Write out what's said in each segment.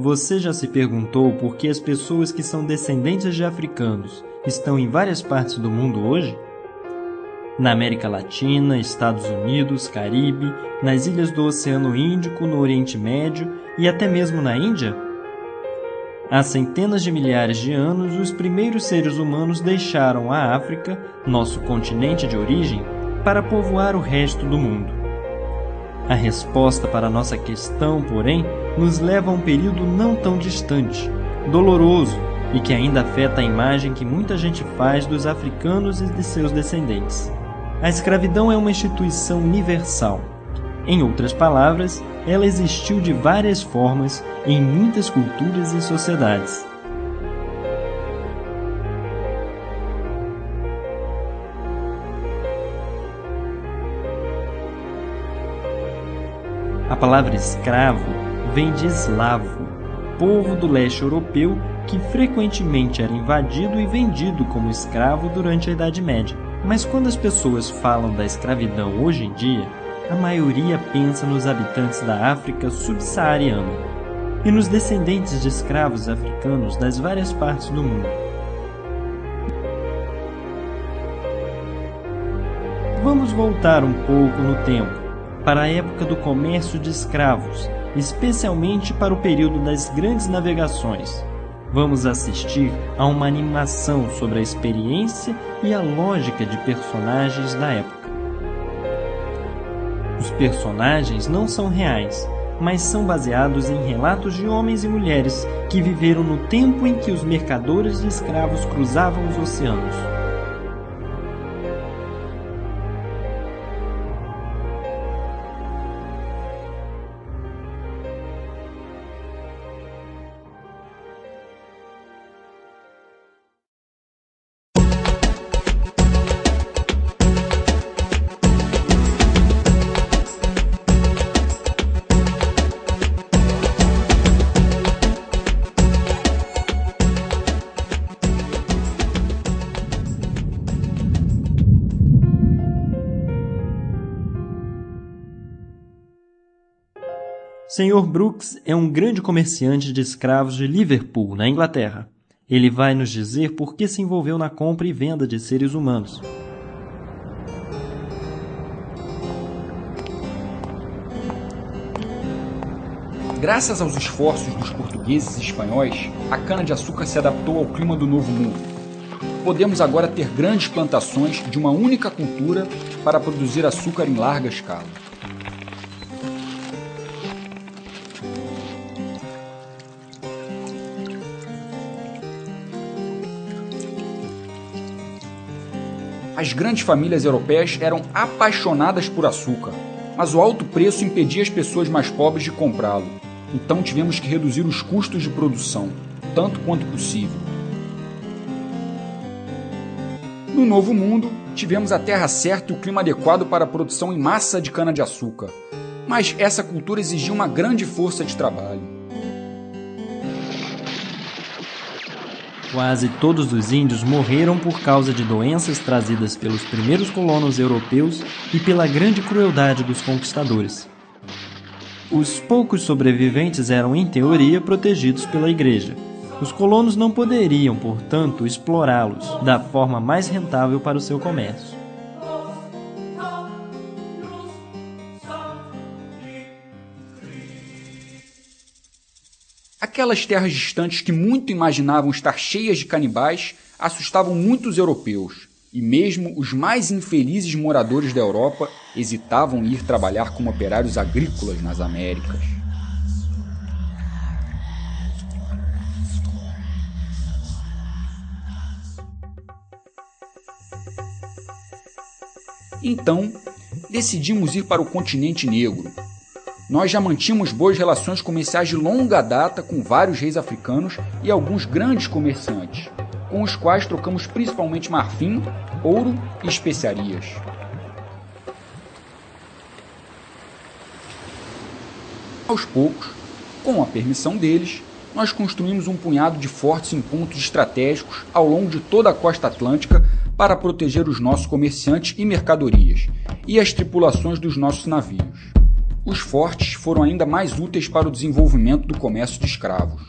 Você já se perguntou por que as pessoas que são descendentes de africanos estão em várias partes do mundo hoje? Na América Latina, Estados Unidos, Caribe, nas ilhas do Oceano Índico, no Oriente Médio e até mesmo na Índia? Há centenas de milhares de anos, os primeiros seres humanos deixaram a África, nosso continente de origem, para povoar o resto do mundo. A resposta para nossa questão, porém, nos leva a um período não tão distante, doloroso e que ainda afeta a imagem que muita gente faz dos africanos e de seus descendentes. A escravidão é uma instituição universal. Em outras palavras, ela existiu de várias formas em muitas culturas e sociedades. A palavra escravo vem de eslavo, povo do leste europeu que frequentemente era invadido e vendido como escravo durante a Idade Média. Mas quando as pessoas falam da escravidão hoje em dia, a maioria pensa nos habitantes da África subsaariana e nos descendentes de escravos africanos das várias partes do mundo. Vamos voltar um pouco no tempo, para a época do comércio de escravos, especialmente para o período das grandes navegações. Vamos assistir a uma animação sobre a experiência e a lógica de personagens da época. Os personagens não são reais, mas são baseados em relatos de homens e mulheres que viveram no tempo em que os mercadores de escravos cruzavam os oceanos. Sr. Brooks é um grande comerciante de escravos de Liverpool, na Inglaterra. Ele vai nos dizer por que se envolveu na compra e venda de seres humanos. Graças aos esforços dos portugueses e espanhóis, a cana-de-açúcar se adaptou ao clima do Novo Mundo. Podemos agora ter grandes plantações de uma única cultura para produzir açúcar em larga escala. As grandes famílias europeias eram apaixonadas por açúcar, mas o alto preço impedia as pessoas mais pobres de comprá-lo. Então tivemos que reduzir os custos de produção, tanto quanto possível. No Novo Mundo, tivemos a terra certa e o clima adequado para a produção em massa de cana-de-açúcar, mas essa cultura exigia uma grande força de trabalho. Quase todos os índios morreram por causa de doenças trazidas pelos primeiros colonos europeus e pela grande crueldade dos conquistadores. Os poucos sobreviventes eram, em teoria, protegidos pela igreja. Os colonos não poderiam, portanto, explorá-los da forma mais rentável para o seu comércio. Aquelas terras distantes que muito imaginavam estar cheias de canibais assustavam muitos europeus, e mesmo os mais infelizes moradores da Europa hesitavam em ir trabalhar como operários agrícolas nas Américas. Então, decidimos ir para o continente negro. Nós já mantínhamos boas relações comerciais de longa data com vários reis africanos e alguns grandes comerciantes, com os quais trocamos principalmente marfim, ouro e especiarias. Aos poucos, com a permissão deles, nós construímos um punhado de fortes em pontos estratégicos ao longo de toda a costa atlântica para proteger os nossos comerciantes e mercadorias e as tripulações dos nossos navios. Os fortes foram ainda mais úteis para o desenvolvimento do comércio de escravos.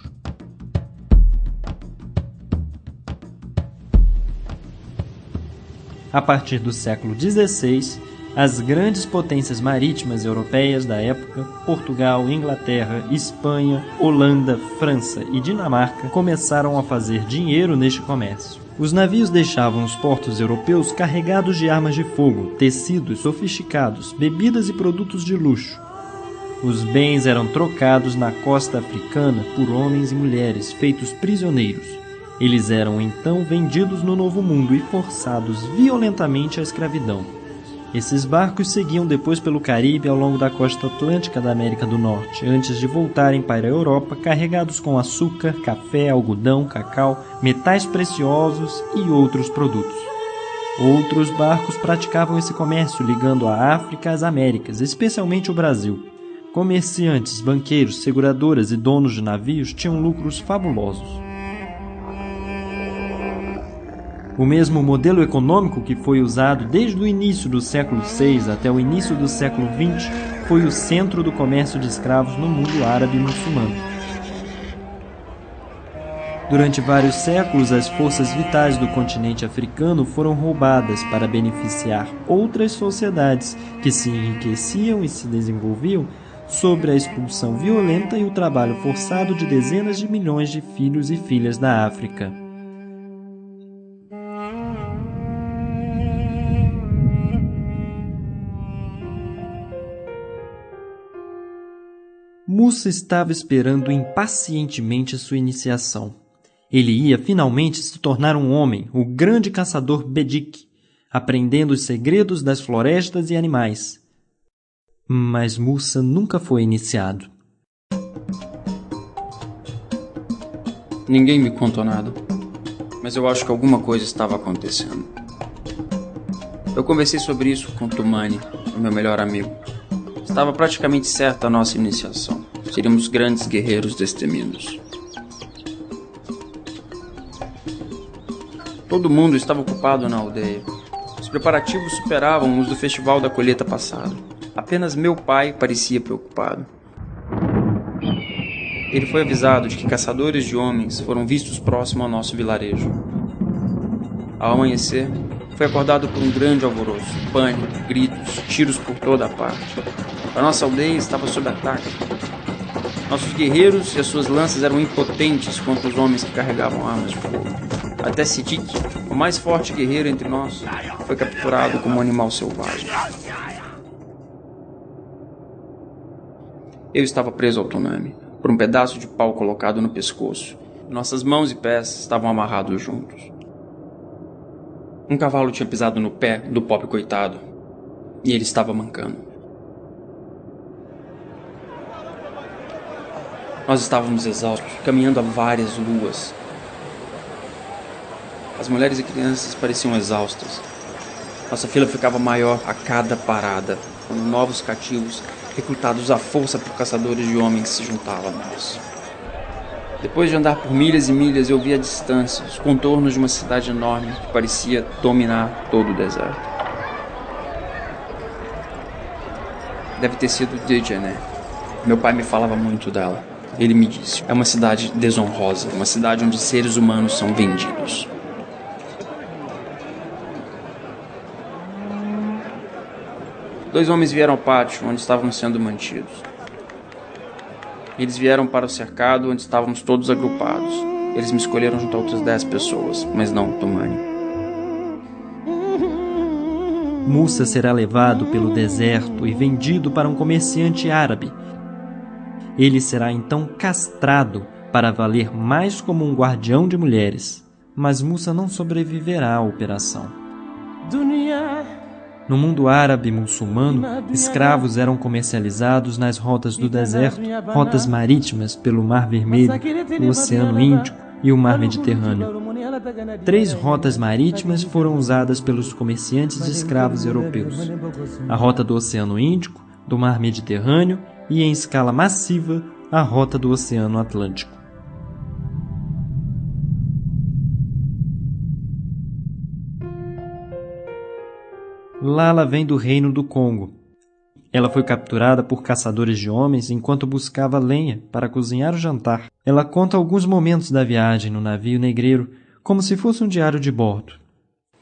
A partir do século XVI, as grandes potências marítimas europeias da época, Portugal, Inglaterra, Espanha, Holanda, França e Dinamarca, começaram a fazer dinheiro neste comércio. Os navios deixavam os portos europeus carregados de armas de fogo, tecidos sofisticados, bebidas e produtos de luxo. Os bens eram trocados na costa africana por homens e mulheres feitos prisioneiros. Eles eram então vendidos no Novo Mundo e forçados violentamente à escravidão. Esses barcos seguiam depois pelo Caribe ao longo da costa atlântica da América do Norte, antes de voltarem para a Europa carregados com açúcar, café, algodão, cacau, metais preciosos e outros produtos. Outros barcos praticavam esse comércio ligando a África às Américas, especialmente o Brasil. Comerciantes, banqueiros, seguradoras e donos de navios tinham lucros fabulosos. O mesmo modelo econômico que foi usado desde o início do século VI até o início do século XX foi o centro do comércio de escravos no mundo árabe e muçulmano. Durante vários séculos, as forças vitais do continente africano foram roubadas para beneficiar outras sociedades que se enriqueciam e se desenvolviam sobre a expulsão violenta e o trabalho forçado de dezenas de milhões de filhos e filhas da África. Mussa estava esperando impacientemente sua iniciação. Ele ia finalmente se tornar um homem, o grande caçador Bedik, aprendendo os segredos das florestas e animais. Mas Mussa nunca foi iniciado. Ninguém me contou nada, mas eu acho que alguma coisa estava acontecendo. Eu conversei sobre isso com Tumani, o meu melhor amigo. Estava praticamente certa a nossa iniciação. Seríamos grandes guerreiros destemidos. Todo mundo estava ocupado na aldeia. Os preparativos superavam os do festival da colheita passada. Apenas meu pai parecia preocupado. Ele foi avisado de que caçadores de homens foram vistos próximo ao nosso vilarejo. Ao amanhecer, foi acordado por um grande alvoroço, pânico, gritos, tiros por toda a parte. A nossa aldeia estava sob ataque. Nossos guerreiros e as suas lanças eram impotentes contra os homens que carregavam armas de fogo. Até Sidik, o mais forte guerreiro entre nós, foi capturado como um animal selvagem. Eu estava preso ao Tonami, por um pedaço de pau colocado no pescoço. Nossas mãos e pés estavam amarrados juntos. Um cavalo tinha pisado no pé do pobre coitado, e ele estava mancando. Nós estávamos exaustos, caminhando há várias luas. As mulheres e crianças pareciam exaustas. Nossa fila ficava maior a cada parada, quando novos cativos, recrutados à força por caçadores de homens, se juntavam a nós. Depois de andar por milhas e milhas, eu vi à distância os contornos de uma cidade enorme que parecia dominar todo o deserto. Deve ter sido Djedje. Meu pai me falava muito dela. Ele me disse, é uma cidade desonrosa, uma cidade onde seres humanos são vendidos. Dois homens vieram ao pátio, onde estávamos sendo mantidos. Eles vieram para o cercado, onde estávamos todos agrupados. Eles me escolheram junto a outras 10 pessoas, mas não Tumani. Mussa será levado pelo deserto e vendido para um comerciante árabe. Ele será então castrado para valer mais como um guardião de mulheres. Mas Mussa não sobreviverá à operação. No mundo árabe e muçulmano, escravos eram comercializados nas rotas do deserto, rotas marítimas pelo Mar Vermelho, o Oceano Índico e o Mar Mediterrâneo. 3 rotas marítimas foram usadas pelos comerciantes de escravos europeus: a rota do Oceano Índico, do Mar Mediterrâneo e, em escala massiva, a rota do Oceano Atlântico. Lala vem do reino do Congo. Ela foi capturada por caçadores de homens enquanto buscava lenha para cozinhar o jantar. Ela conta alguns momentos da viagem no navio negreiro, como se fosse um diário de bordo.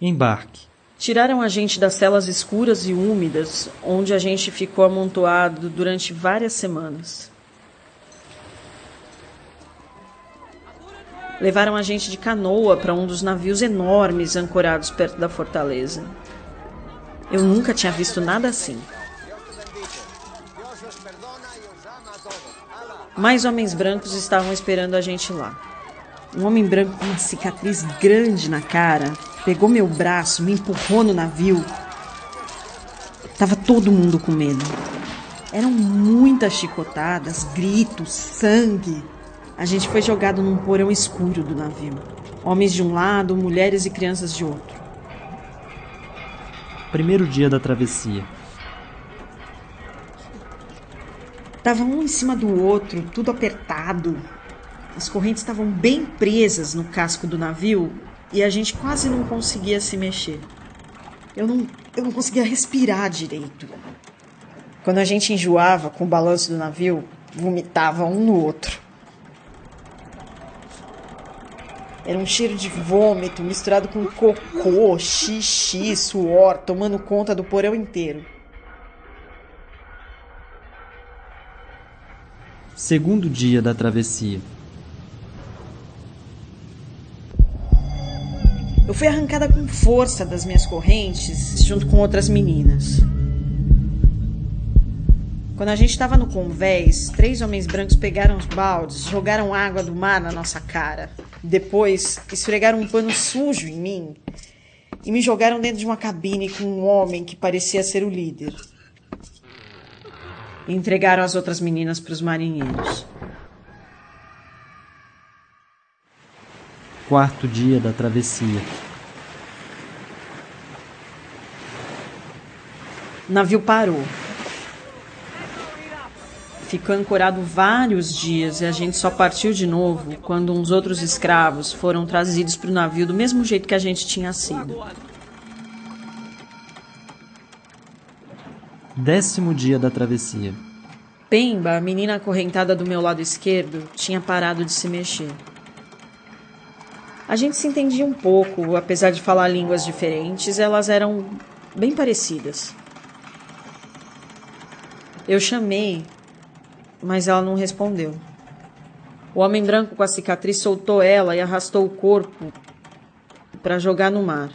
Embarque. Tiraram a gente das celas escuras e úmidas, onde a gente ficou amontoado durante várias semanas. Levaram a gente de canoa para um dos navios enormes ancorados perto da fortaleza. Eu nunca tinha visto nada assim. Mais homens brancos estavam esperando a gente lá. Um homem branco com uma cicatriz grande na cara pegou meu braço, me empurrou no navio. Tava todo mundo com medo. Eram muitas chicotadas, gritos, sangue. A gente foi jogado num porão escuro do navio. Homens de um lado, mulheres e crianças de outro. Primeiro dia da travessia. Tava um em cima do outro, tudo apertado. As correntes estavam bem presas no casco do navio e a gente quase não conseguia se mexer. Eu não conseguia respirar direito. Quando a gente enjoava com o balanço do navio, vomitava um no outro. Era um cheiro de vômito misturado com cocô, xixi, suor, tomando conta do porão inteiro. Segundo dia da travessia. Eu fui arrancada com força das minhas correntes, junto com outras meninas. Quando a gente estava no convés, 3 homens brancos pegaram os baldes, jogaram água do mar na nossa cara. Depois, esfregaram um pano sujo em mim e me jogaram dentro de uma cabine com um homem que parecia ser o líder. E entregaram as outras meninas para os marinheiros. Quarto dia da travessia. O navio parou. Ficou ancorado vários dias e a gente só partiu de novo quando uns outros escravos foram trazidos para o navio do mesmo jeito que a gente tinha sido. 10º dia da travessia. Pemba, a menina acorrentada do meu lado esquerdo, tinha parado de se mexer. A gente se entendia um pouco, apesar de falar línguas diferentes, elas eram bem parecidas. Eu chamei, mas ela não respondeu. O homem branco com a cicatriz soltou ela e arrastou o corpo para jogar no mar.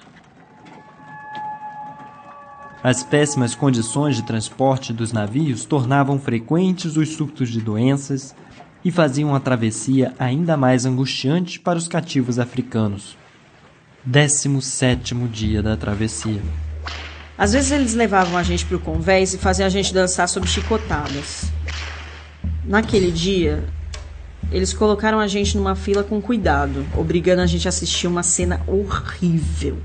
As péssimas condições de transporte dos navios tornavam frequentes os surtos de doenças e faziam a travessia ainda mais angustiante para os cativos africanos. 17º dia da travessia. Às vezes eles levavam a gente para o convés e faziam a gente dançar sob chicotadas. Naquele dia, eles colocaram a gente numa fila com cuidado, obrigando a gente a assistir uma cena horrível.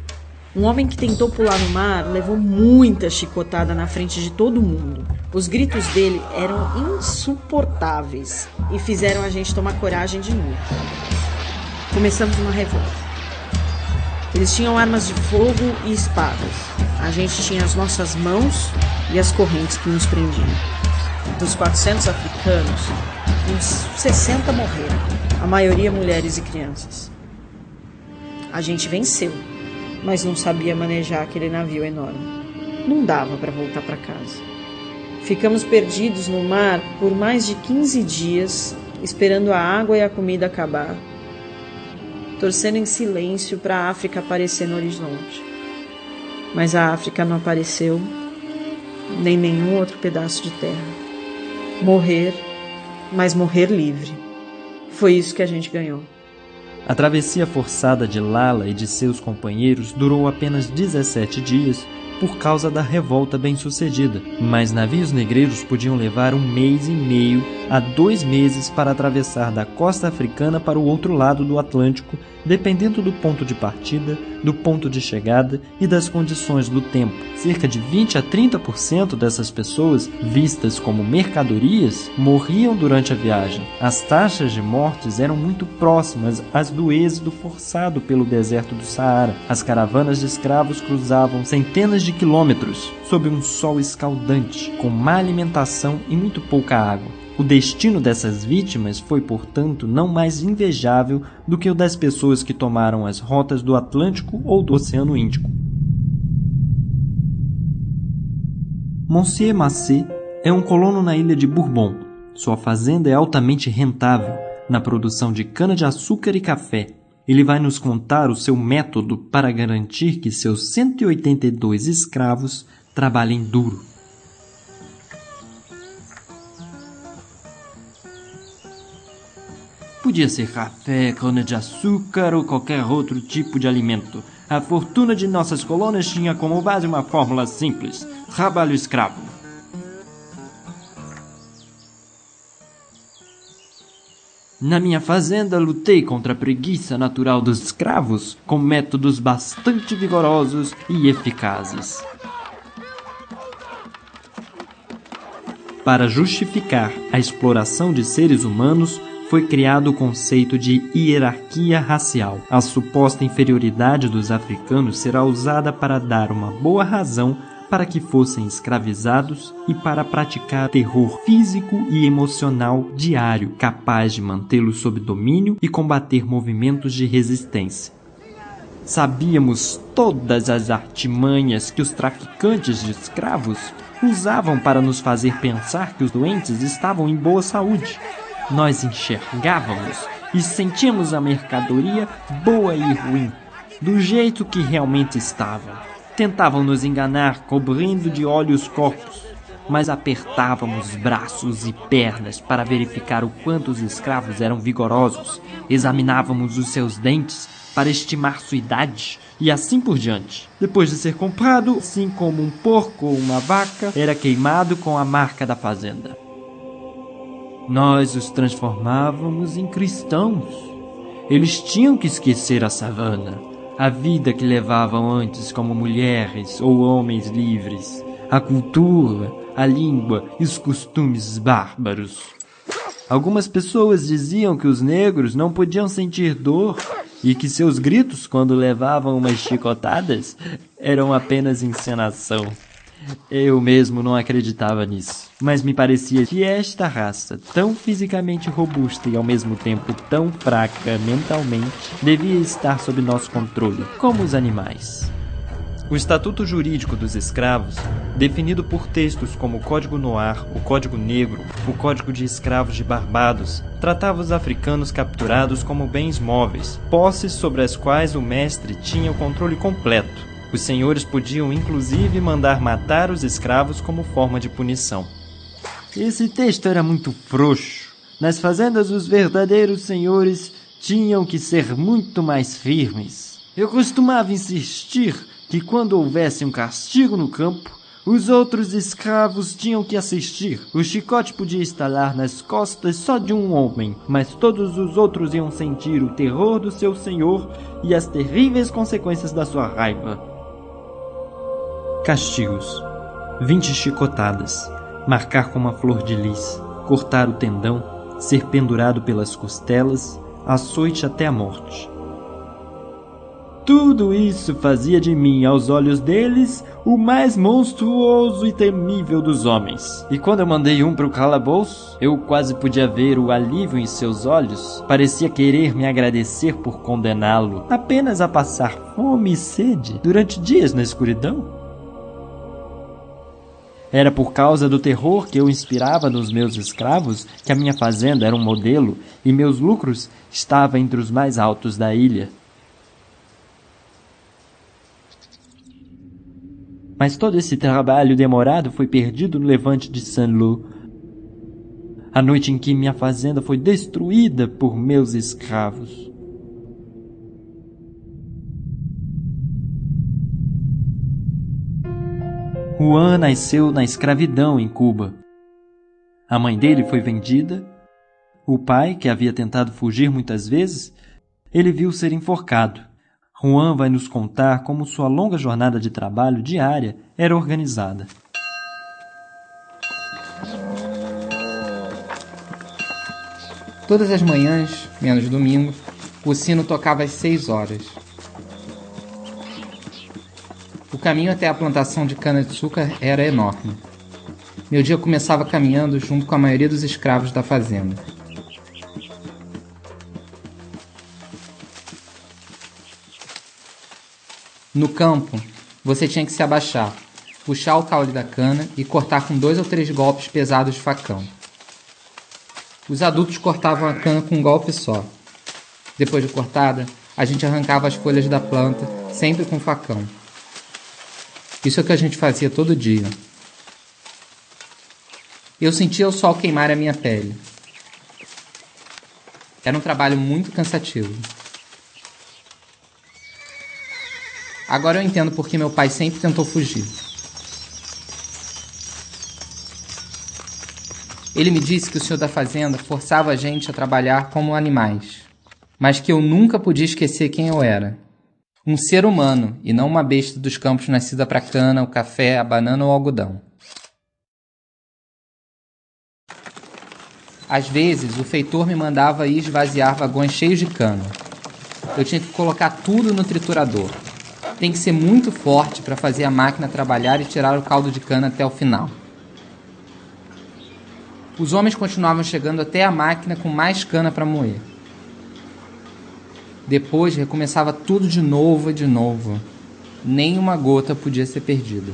Um homem que tentou pular no mar levou muita chicotada na frente de todo mundo. Os gritos dele eram insuportáveis e fizeram a gente tomar coragem de novo. Começamos uma revolta. Eles tinham armas de fogo e espadas. A gente tinha as nossas mãos e as correntes que nos prendiam. Dos 400 africanos, uns 60 morreram, a maioria mulheres e crianças. A gente venceu, mas não sabia manejar aquele navio enorme. Não dava para voltar para casa. Ficamos perdidos no mar por mais de 15 dias, esperando a água e a comida acabar, torcendo em silêncio para a África aparecer no horizonte. Mas a África não apareceu, nem nenhum outro pedaço de terra. Morrer, mas morrer livre. Foi isso que a gente ganhou. A travessia forçada de Lala e de seus companheiros durou apenas 17 dias por causa da revolta bem-sucedida, mas navios negreiros podiam levar 1 mês e meio a 2 meses para atravessar da costa africana para o outro lado do Atlântico, dependendo do ponto de partida, do ponto de chegada e das condições do tempo. Cerca de 20 a 30% dessas pessoas, vistas como mercadorias, morriam durante a viagem. As taxas de mortes eram muito próximas às do êxodo forçado pelo deserto do Saara. As caravanas de escravos cruzavam centenas de quilômetros sob um sol escaldante, com má alimentação e muito pouca água. O destino dessas vítimas foi, portanto, não mais invejável do que o das pessoas que tomaram as rotas do Atlântico ou do Oceano Índico. Monsieur Massé é um colono na ilha de Bourbon. Sua fazenda é altamente rentável na produção de cana-de-açúcar e café. Ele vai nos contar o seu método para garantir que seus 182 escravos trabalhem duro. Podia ser café, cana-de-açúcar ou qualquer outro tipo de alimento. A fortuna de nossas colônias tinha como base uma fórmula simples: trabalho escravo. Na minha fazenda, lutei contra a preguiça natural dos escravos com métodos bastante vigorosos e eficazes. Para justificar a exploração de seres humanos, foi criado o conceito de hierarquia racial. A suposta inferioridade dos africanos será usada para dar uma boa razão para que fossem escravizados e para praticar terror físico e emocional diário, capaz de mantê-los sob domínio e combater movimentos de resistência. Sabíamos todas as artimanhas que os traficantes de escravos usavam para nos fazer pensar que os doentes estavam em boa saúde. Nós enxergávamos e sentíamos a mercadoria boa e ruim, do jeito que realmente estava. Tentavam nos enganar, cobrindo de óleo os corpos, mas apertávamos braços e pernas para verificar o quanto os escravos eram vigorosos. Examinávamos os seus dentes para estimar sua idade e assim por diante. Depois de ser comprado, assim como um porco ou uma vaca, era queimado com a marca da fazenda. Nós os transformávamos em cristãos. Eles tinham que esquecer a savana, a vida que levavam antes como mulheres ou homens livres, a cultura, a língua e os costumes bárbaros. Algumas pessoas diziam que os negros não podiam sentir dor e que seus gritos, quando levavam umas chicotadas, eram apenas encenação. Eu mesmo não acreditava nisso, mas me parecia que esta raça, tão fisicamente robusta e ao mesmo tempo tão fraca mentalmente, devia estar sob nosso controle, como os animais. O Estatuto Jurídico dos Escravos, definido por textos como o Código Noir, o Código Negro, o Código de Escravos de Barbados, tratava os africanos capturados como bens móveis, posses sobre as quais o mestre tinha o controle completo. Os senhores podiam, inclusive, mandar matar os escravos como forma de punição. Esse texto era muito frouxo. Nas fazendas, os verdadeiros senhores tinham que ser muito mais firmes. Eu costumava insistir que, quando houvesse um castigo no campo, os outros escravos tinham que assistir. O chicote podia estalar nas costas só de um homem, mas todos os outros iam sentir o terror do seu senhor e as terríveis consequências da sua raiva. Castigos: 20 chicotadas, marcar com uma flor de lis, cortar o tendão, ser pendurado pelas costelas, açoite até a morte. Tudo isso fazia de mim, aos olhos deles, o mais monstruoso e temível dos homens. E quando eu mandei um para o calabouço, eu quase podia ver o alívio em seus olhos. Parecia querer me agradecer por condená-lo apenas a passar fome e sede durante dias na escuridão. Era por causa do terror que eu inspirava nos meus escravos que a minha fazenda era um modelo e meus lucros estavam entre os mais altos da ilha. Mas todo esse trabalho demorado foi perdido no levante de Saint-Lô, a noite em que minha fazenda foi destruída por meus escravos. Juan nasceu na escravidão em Cuba. A mãe dele foi vendida. O pai, que havia tentado fugir muitas vezes, ele viu ser enforcado. Juan vai nos contar como sua longa jornada de trabalho diária era organizada. Todas as manhãs, menos domingo, o sino tocava às 6 horas. O caminho até a plantação de cana-de-açúcar era enorme. Meu dia começava caminhando junto com a maioria dos escravos da fazenda. No campo, você tinha que se abaixar, puxar o caule da cana e cortar com 2 ou 3 golpes pesados de facão. Os adultos cortavam a cana com um golpe só. Depois de cortada, a gente arrancava as folhas da planta, sempre com facão. Isso é o que a gente fazia todo dia. Eu sentia o sol queimar a minha pele. Era um trabalho muito cansativo. Agora eu entendo por que meu pai sempre tentou fugir. Ele me disse que o senhor da fazenda forçava a gente a trabalhar como animais, mas que eu nunca podia esquecer quem eu era. Um ser humano e não uma besta dos campos nascida para a cana, o café, a banana ou o algodão. Às vezes, o feitor me mandava ir esvaziar vagões cheios de cana. Eu tinha que colocar tudo no triturador. Tem que ser muito forte para fazer a máquina trabalhar e tirar o caldo de cana até o final. Os homens continuavam chegando até a máquina com mais cana para moer. Depois recomeçava tudo de novo e de novo. Nem uma gota podia ser perdida.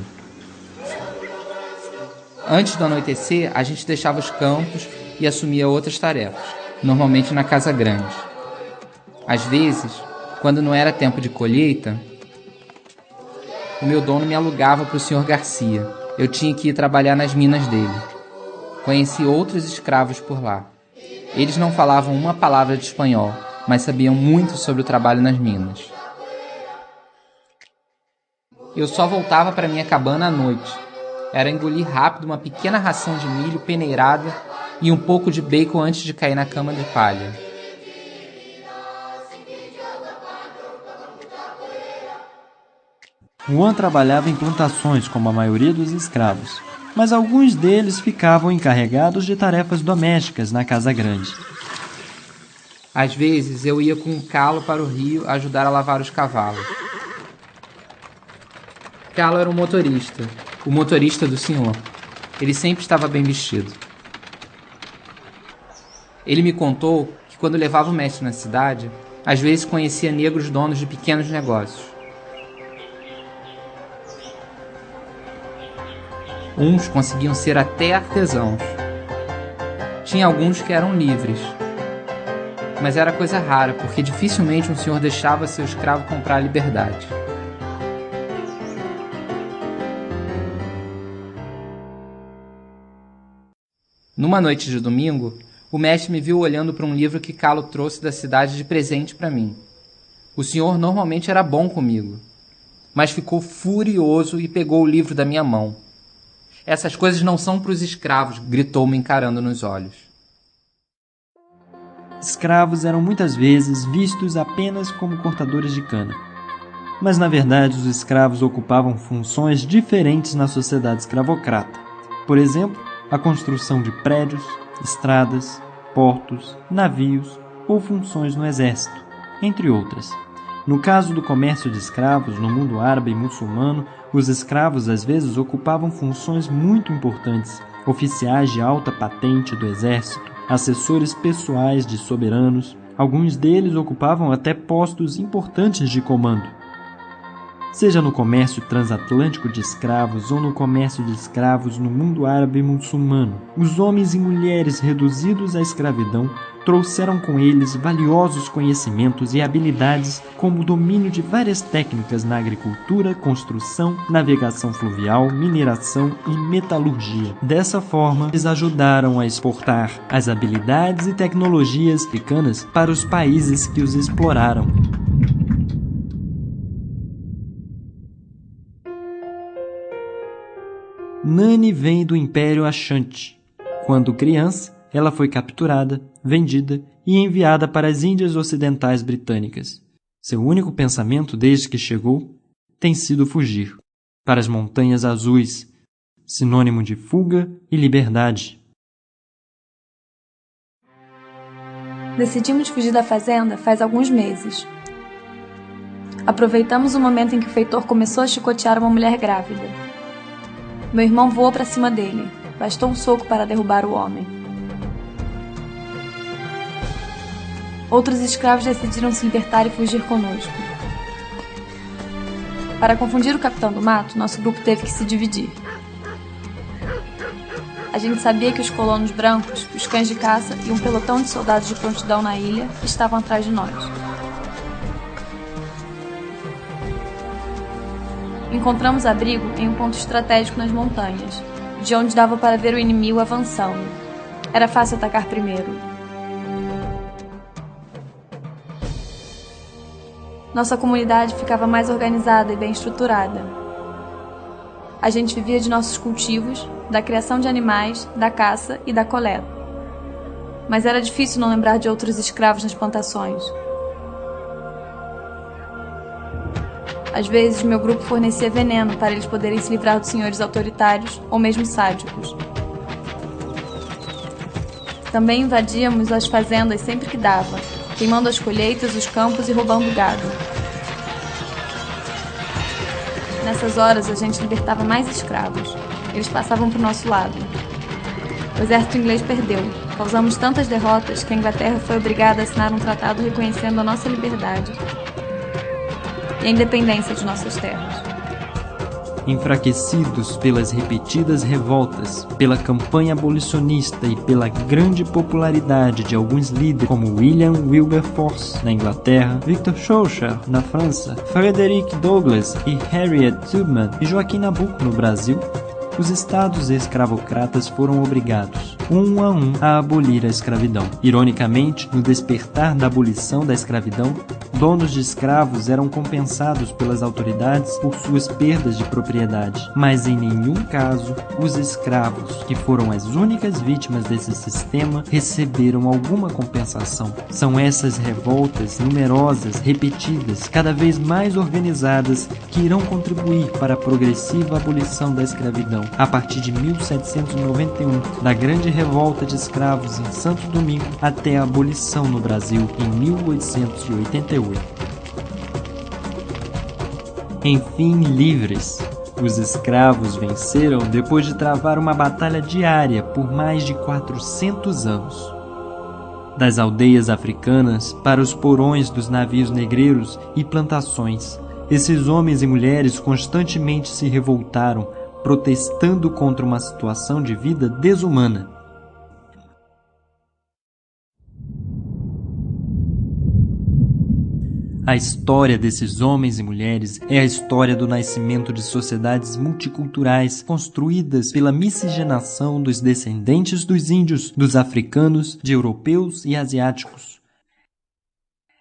Antes do anoitecer, a gente deixava os campos e assumia outras tarefas, normalmente na casa grande. Às vezes, quando não era tempo de colheita, o meu dono me alugava para o Sr. Garcia. Eu tinha que ir trabalhar nas minas dele. Conheci outros escravos por lá. Eles não falavam uma palavra de espanhol, mas sabiam muito sobre o trabalho nas minas. Eu só voltava para minha cabana à noite. Era engolir rápido uma pequena ração de milho peneirada e um pouco de bacon antes de cair na cama de palha. Juan trabalhava em plantações como a maioria dos escravos, mas alguns deles ficavam encarregados de tarefas domésticas na casa grande. Às vezes eu ia com um Calo para o rio ajudar a lavar os cavalos. Calo era o motorista do senhor. Ele sempre estava bem vestido. Ele me contou que quando levava o mestre na cidade, às vezes conhecia negros donos de pequenos negócios. Uns conseguiam ser até artesãos. Tinha alguns que eram livres. Mas era coisa rara, porque dificilmente um senhor deixava seu escravo comprar a liberdade. Numa noite de domingo, o mestre me viu olhando para um livro que Calo trouxe da cidade de presente para mim. O senhor normalmente era bom comigo, mas ficou furioso e pegou o livro da minha mão. Essas coisas não são para os escravos, gritou me encarando nos olhos. Escravos eram muitas vezes vistos apenas como cortadores de cana. Mas, na verdade, os escravos ocupavam funções diferentes na sociedade escravocrata. Por exemplo, a construção de prédios, estradas, portos, navios ou funções no exército, entre outras. No caso do comércio de escravos no mundo árabe e muçulmano, os escravos às vezes ocupavam funções muito importantes, oficiais de alta patente do exército, assessores pessoais de soberanos, alguns deles ocupavam até postos importantes de comando. Seja no comércio transatlântico de escravos ou no comércio de escravos no mundo árabe e muçulmano, os homens e mulheres reduzidos à escravidão trouxeram com eles valiosos conhecimentos e habilidades como o domínio de várias técnicas na agricultura, construção, navegação fluvial, mineração e metalurgia. Dessa forma, eles ajudaram a exportar as habilidades e tecnologias africanas para os países que os exploraram. Nani vem do Império Achante. Quando criança, ela foi capturada, vendida e enviada para as Índias Ocidentais Britânicas. Seu único pensamento desde que chegou tem sido fugir para as montanhas azuis, sinônimo de fuga e liberdade. Decidimos fugir da fazenda faz alguns meses. Aproveitamos o momento em que o feitor começou a chicotear uma mulher grávida. Meu irmão voou para cima dele. Bastou um soco para derrubar o homem. Outros escravos decidiram se libertar e fugir conosco. Para confundir o capitão do mato, nosso grupo teve que se dividir. A gente sabia que os colonos brancos, os cães de caça e um pelotão de soldados de prontidão na ilha estavam atrás de nós. Encontramos abrigo em um ponto estratégico nas montanhas, de onde dava para ver o inimigo avançando. Era fácil atacar primeiro. Nossa comunidade ficava mais organizada e bem estruturada. A gente vivia de nossos cultivos, da criação de animais, da caça e da coleta. Mas era difícil não lembrar de outros escravos nas plantações. Às vezes, meu grupo fornecia veneno para eles poderem se livrar dos senhores autoritários ou mesmo sádicos. Também invadíamos as fazendas sempre que dava, queimando as colheitas, os campos e roubando gado. Nessas horas, a gente libertava mais escravos. Eles passavam para o nosso lado. O exército inglês perdeu. Causamos tantas derrotas que a Inglaterra foi obrigada a assinar um tratado reconhecendo a nossa liberdade e a independência de nossas terras. Enfraquecidos pelas repetidas revoltas, pela campanha abolicionista e pela grande popularidade de alguns líderes como William Wilberforce na Inglaterra, Victor Schœlcher na França, Frederick Douglass e Harriet Tubman e Joaquim Nabuco no Brasil, os estados escravocratas foram obrigados, um a abolir a escravidão. Ironicamente, no despertar da abolição da escravidão, donos de escravos eram compensados pelas autoridades por suas perdas de propriedade, mas em nenhum caso os escravos, que foram as únicas vítimas desse sistema, receberam alguma compensação. São essas revoltas numerosas, repetidas, cada vez mais organizadas, que irão contribuir para a progressiva abolição da escravidão. A partir de 1791, da grande revolta de escravos em Santo Domingo até a abolição no Brasil em 1888. Enfim, livres, os escravos venceram depois de travar uma batalha diária por mais de 400 anos. Das aldeias africanas para os porões dos navios negreiros e plantações, esses homens e mulheres constantemente se revoltaram, protestando contra uma situação de vida desumana. A história desses homens e mulheres é a história do nascimento de sociedades multiculturais construídas pela miscigenação dos descendentes dos índios, dos africanos, de europeus e asiáticos.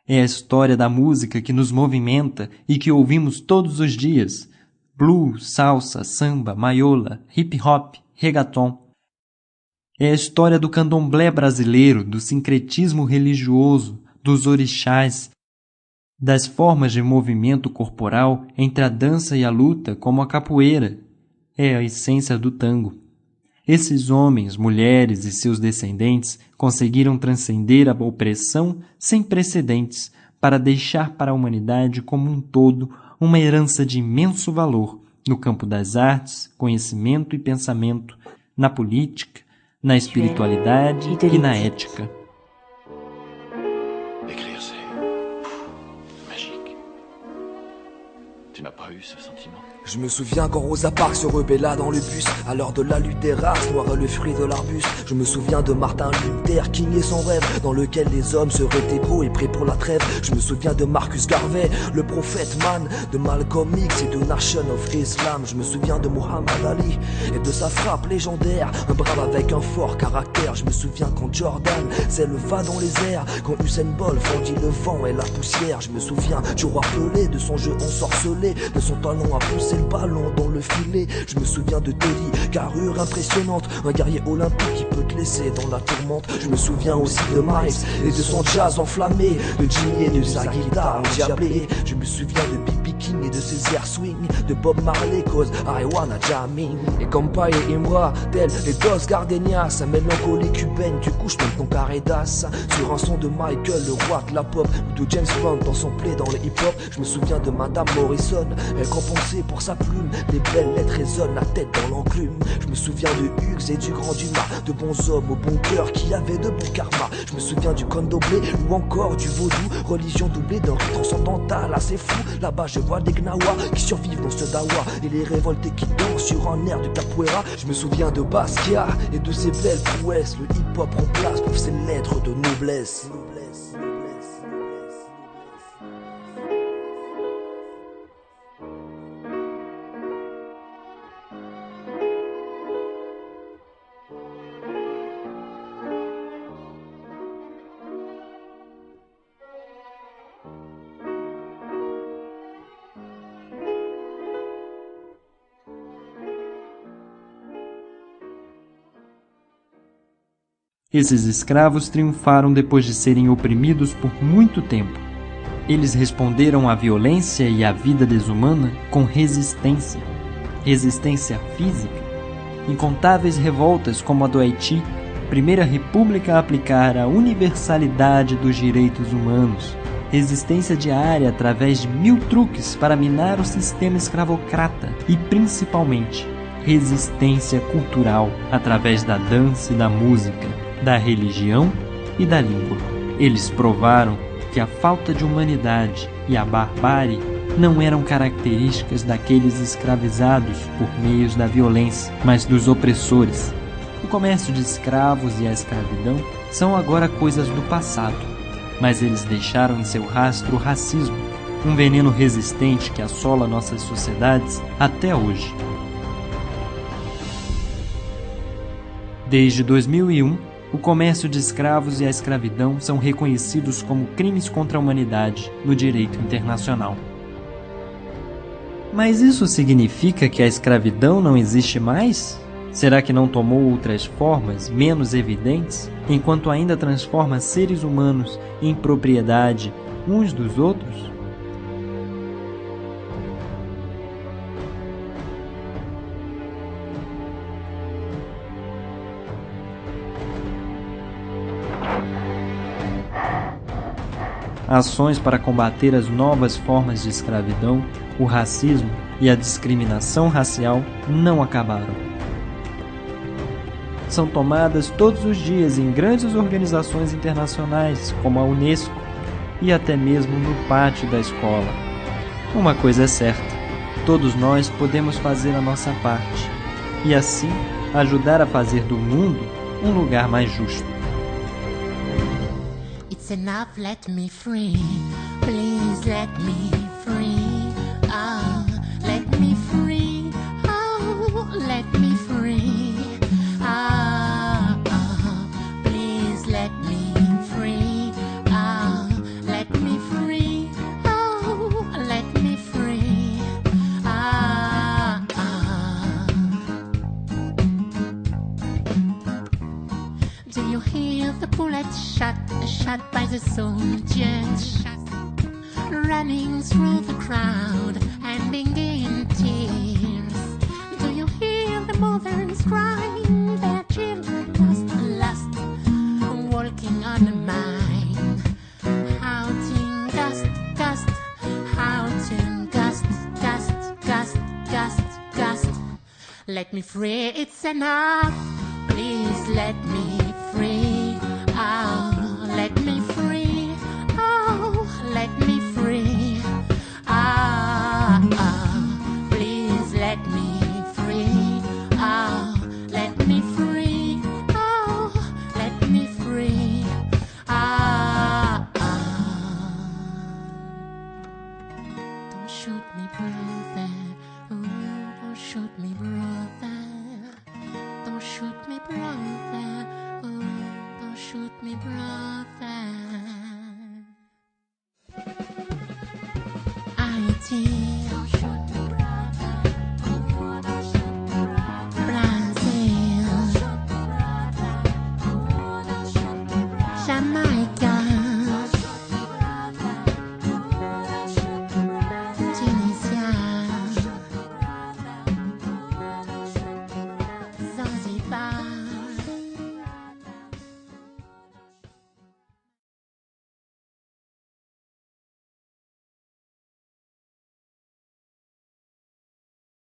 É a história da música que nos movimenta e que ouvimos todos os dias: blues, salsa, samba, maiola, hip hop, reggaeton. É a história do candomblé brasileiro, do sincretismo religioso, dos orixás, das formas de movimento corporal entre a dança e a luta, como a capoeira. É a essência do tango. Esses homens, mulheres e seus descendentes conseguiram transcender a opressão sem precedentes para deixar para a humanidade como um todo uma herança de imenso valor no campo das artes, conhecimento e pensamento, na política, na espiritualidade e na ética. Écrire, c'est magique. Tu n'as pas eu ce sentiment? Je me souviens quand Rosa Parks se rebella dans le bus à l'heure de la lutte des races, noir le fruit de l'arbuste. Je me souviens de Martin Luther King et son rêve, dans lequel les hommes seraient égaux et prêts pour la trêve. Je me souviens de Marcus Garvey, le prophète man, de Malcolm X et de Nation of Islam. Je me souviens de Muhammad Ali et de sa frappe légendaire, un brave avec un fort caractère. Je me souviens quand Jordan s'éleva dans les airs, quand Usain Bolt fendit le vent et la poussière. Je me souviens du roi Pelé, de son jeu ensorcelé, de son talent à pousser lancer le ballon dans le filet. Je me souviens de Teddy, carrure impressionnante, un guerrier olympique qui peut te laisser dans la tourmente. Je me souviens aussi de Miles et de son jazz enflammé, de Jimmy et de sa guitare endiablée. Je me souviens de B.B. King et de ses airs swing, de Bob Marley cause I wanna jamming. Et Kampai et Imra, tel les Dos Gardenias, sa mélancolie cubaine, du coup je mets ton carré d'as. Sur un son de Michael, le roi de la pop, ou de James Bond dans son play dans le hip-hop. Je me souviens de Madame Morrison, récompensée pour sa plume, les belles lettres résonnent, la tête dans l'enclume. Je me souviens de Hughes et du Grand Dumas, de bons hommes au bon cœur qui avaient de bons karma. Je me souviens du candomblé ou encore du vaudou, religion doublée d'un rite transcendantal assez fou. Là-bas je vois des gnawas qui survivent dans ce dawa et les révoltés qui dansent sur un air de capoeira. Je me souviens de Basquiat et de ses belles prouesses, le hip-hop remplace pour ses lettres de noblesse. Esses escravos triunfaram depois de serem oprimidos por muito tempo. Eles responderam à violência e à vida desumana com resistência. Resistência física. Incontáveis revoltas como a do Haiti, primeira república a aplicar a universalidade dos direitos humanos. Resistência diária através de 1000 truques para minar o sistema escravocrata e, principalmente, resistência cultural através da dança e da música, da religião e da língua. Eles provaram que a falta de humanidade e a barbárie não eram características daqueles escravizados por meios da violência, mas dos opressores. O comércio de escravos e a escravidão são agora coisas do passado, mas eles deixaram em seu rastro o racismo, um veneno resistente que assola nossas sociedades até hoje. Desde 2001, o comércio de escravos e a escravidão são reconhecidos como crimes contra a humanidade no direito internacional. Mas isso significa que a escravidão não existe mais? Será que não tomou outras formas, menos evidentes, enquanto ainda transforma seres humanos em propriedade uns dos outros? Ações para combater as novas formas de escravidão, o racismo e a discriminação racial não acabaram. São tomadas todos os dias em grandes organizações internacionais, como a Unesco, e até mesmo no pátio da escola. Uma coisa é certa, todos nós podemos fazer a nossa parte, e assim ajudar a fazer do mundo um lugar mais justo. It's enough, let me free. Please let me free. Oh, let me free. Oh, let me free. Oh, oh, please let me free. Oh, let me free. Oh, let me free. Oh, oh. Do you hear the bullet shot by the soldiers, running through the crowd and being in tears? Do you hear the mothers crying, their children lost, walking on a mine, howling gust, gust, howling gust, gust, gust, gust, gust. Let me free, it's enough, please let me